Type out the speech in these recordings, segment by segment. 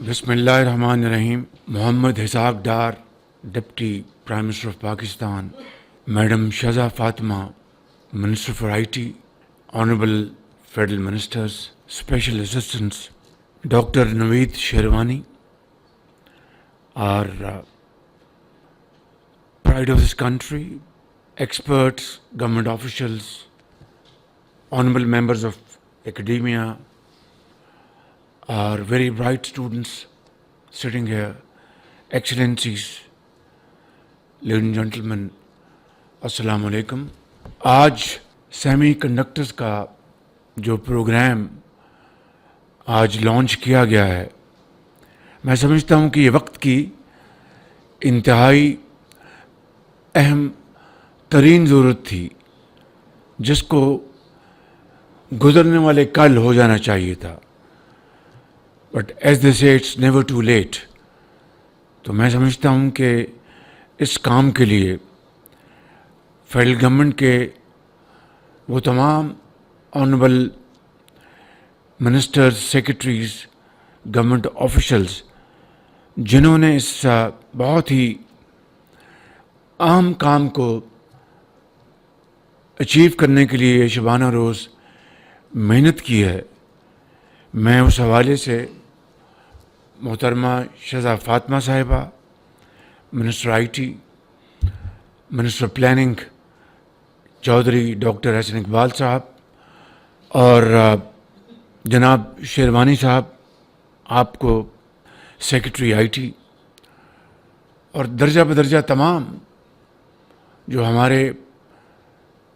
بسم اللہ الرحمن الرحیم. Muhammad Ishaq Dar, deputy prime minister of Pakistan. Madam Shaza Fatima, minister for IT. Honourable federal ministers, special assistants. Doctor Naveed Sherwani, our pride of this country, experts, government officials, honorable members of academia, our very bright students sitting here, excellencies, ladies and gentlemen, السلام علیکم. آج semi conductors کا جو programme آج launch کیا گیا ہے, میں سمجھتا ہوں کہ یہ وقت کی انتہائی اہم ترین ضرورت تھی, جس کو گزرنے والے کل ہو جانا چاہیے تھا. بٹ ایز دے سے اٹس نیور ٹو لیٹ. تو میں سمجھتا ہوں کہ اس کام کے لیے فیڈرل گورنمنٹ کے وہ تمام honourable ministers, secretaries, government officials جنہوں نے اس بہت ہی اہم کام کو اچیو کرنے کے لیے شبانہ روز محنت کی ہے, میں اس حوالے سے محترمہ شہزہ فاطمہ صاحبہ, minister IT, minister planning Chaudhry doctor Hasan Iqbal صاحب, اور جناب شیروانی صاحب, آپ کو سیکرٹری آئی ٹی, اور درجہ بدرجہ تمام جو ہمارے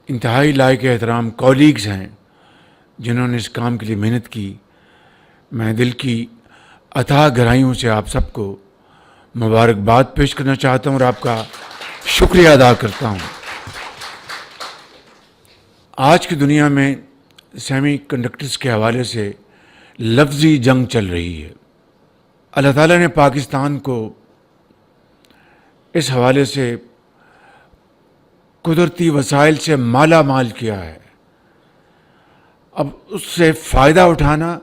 انتہائی لائق احترام کولیگز ہیں جنہوں نے اس کام کے لیے محنت کی. میں دل کی اتھاہ گہرائیوں سے آپ سب کو مبارکباد پیش کرنا چاہتا ہوں اور آپ کا شکریہ ادا کرتا ہوں. آج کی دنیا میں سیمی کنڈکٹرز کے حوالے سے لفظی جنگ چل رہی ہے. اللہ تعالیٰ نے پاکستان کو اس حوالے سے قدرتی وسائل سے مالا مال کیا ہے. اب اس سے فائدہ اٹھانا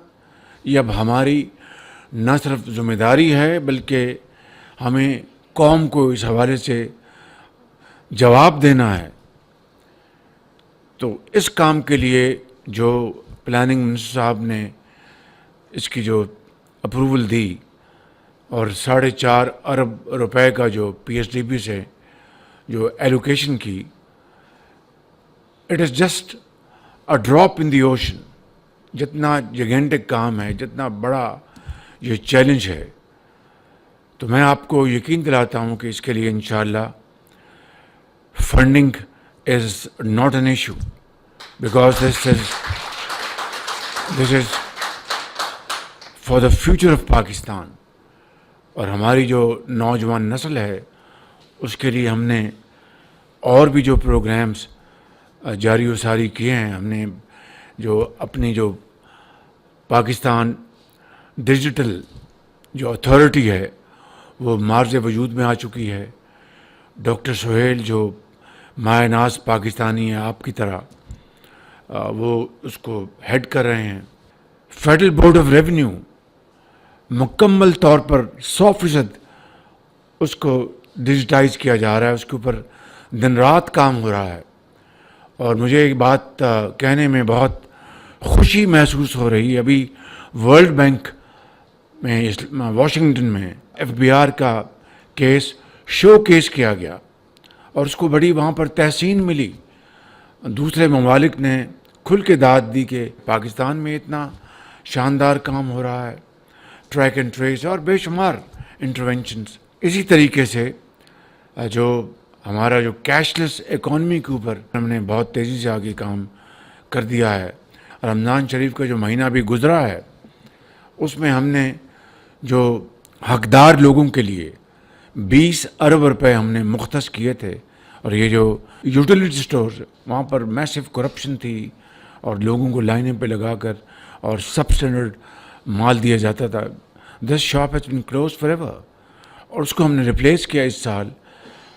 یہ اب ہماری نہ صرف ذمہ داری ہے, بلکہ ہمیں قوم کو اس حوالے سے جواب دینا ہے. تو اس کام کے لیے جو پلاننگ منسٹر صاحب نے اس کی جو اپروول دی اور 4.5 ارب روپے کا جو پی ایس ڈی پی سے جو ایلوکیشن کی, it is just a drop in the ocean. جتنا جیگنٹک کام ہے, جتنا بڑا یہ چیلنج ہے, تو میں آپ کو یقین دلاتا ہوں کہ اس کے لیے انشاءاللہ funding is not an issue, because this is for the future of Pakistan. اور ہماری جو نوجوان نسل ہے اس کے لیے ہم نے اور بھی جو پروگرامز جاری و ساری کیے ہیں. ہم نے جو اپنی جو پاکستان ڈیجیٹل جو اتھارٹی ہے وہ مارز وجود میں آ چکی ہے. ڈاکٹر سہیل جو مایہ ناز پاکستانی ہے آپ کی طرح, وہ اس کو ہیڈ کر رہے ہیں. فیڈرل بورڈ آف ریونیو مکمل طور پر 100% اس کو ڈیجیٹائز کیا جا رہا ہے, اس کے اوپر دن رات کام ہو رہا ہے. اور مجھے ایک بات کہنے میں بہت خوشی محسوس ہو رہی ہے. ابھی ورلڈ بینک میں واشنگٹن میں ایف بی آر کا کیس شو کیس کیا گیا اور اس کو بڑی وہاں پر تحسین ملی. دوسرے ممالک نے کھل کے داد دی کہ پاکستان میں اتنا شاندار کام ہو رہا ہے, ٹریک اینڈ ٹریس اور بے شمار انٹرونشنز. اسی طریقے سے جو ہمارا جو کیش لیس اکانومی کے اوپر ہم نے بہت تیزی سے آگے کام کر دیا ہے. رمضان شریف کا جو مہینہ بھی گزرا ہے اس میں ہم نے جو حقدار لوگوں کے لیے 20 ارب روپے ہم نے مختص کیے تھے. اور یہ جو یوٹیلیٹی اسٹورز وہاں پر میسو کرپشن تھی اور لوگوں کو لائنیں پہ لگا کر اور سب اسٹینڈرڈ مال دیا جاتا تھا. This shop has been closed forever, اور اس کو ہم نے ریپلیس کیا. اس سال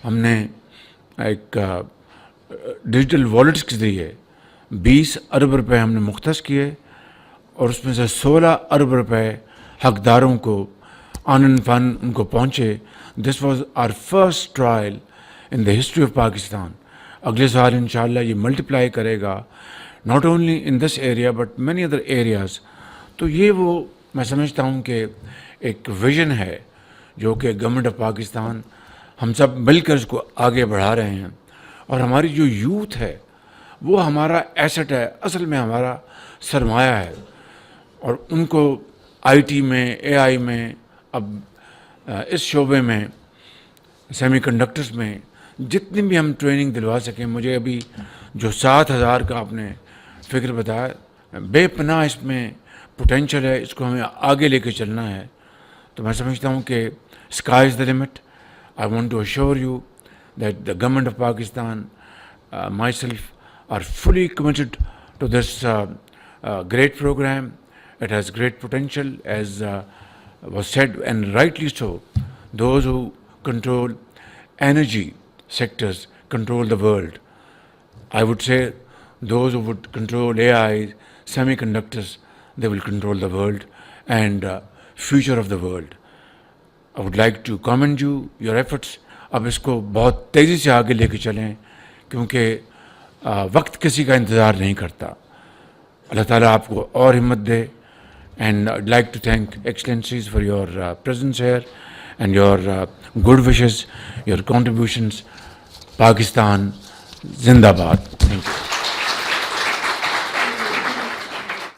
ہم نے ایک ڈیجیٹل والیٹس کے ذریعے 20 ارب روپے ہم نے مختص کیے اور اس میں سے 16 ارب روپے حقداروں کو آنند فن ان کو پہنچے. This was our first trial in the history of Pakistan. اگلے سال انشاءاللہ یہ ملٹیپلائی کرے گا not only in this area but many other areas. تو یہ وہ میں سمجھتا ہوں کہ ایک ویژن ہے جو کہ گورنمنٹ آف پاکستان ہم سب مل کر اس کو آگے بڑھا رہے ہیں. اور ہماری جو یوتھ ہے وہ ہمارا ایسٹ ہے, اصل میں ہمارا سرمایہ ہے. اور ان کو آئی ٹی میں, اے آئی میں, اب اس شعبے میں, سیمی کنڈکٹرز میں جتنی بھی ہم ٹریننگ دلوا سکیں. مجھے ابھی جو 7,000 کا آپ نے فکر بتایا, بے پناہ اس میں پوٹینشیل ہے, اس کو ہمیں آگے لے کے چلنا ہے. تو میں سمجھتا ہوں کہ sky is the limit. I want to assure you that the government of Pakistan, myself are fully committed to this great program. It has great potential, as was said, and rightly so. Those who control energy sectors control the world. I would say those who would control AI, semiconductors, they will control the world and future of the world. I would like to commend you, your efforts. اب اس کو بہت تیزی سے آگے لے کے چلیں کیونکہ وقت کسی کا انتظار نہیں کرتا. اللہ تعالیٰ آپ کو اور ہمت دے. And I'd like to thank excellencies for your presence here and your good wishes, your contributions. Pakistan زندہ باد. Thank you.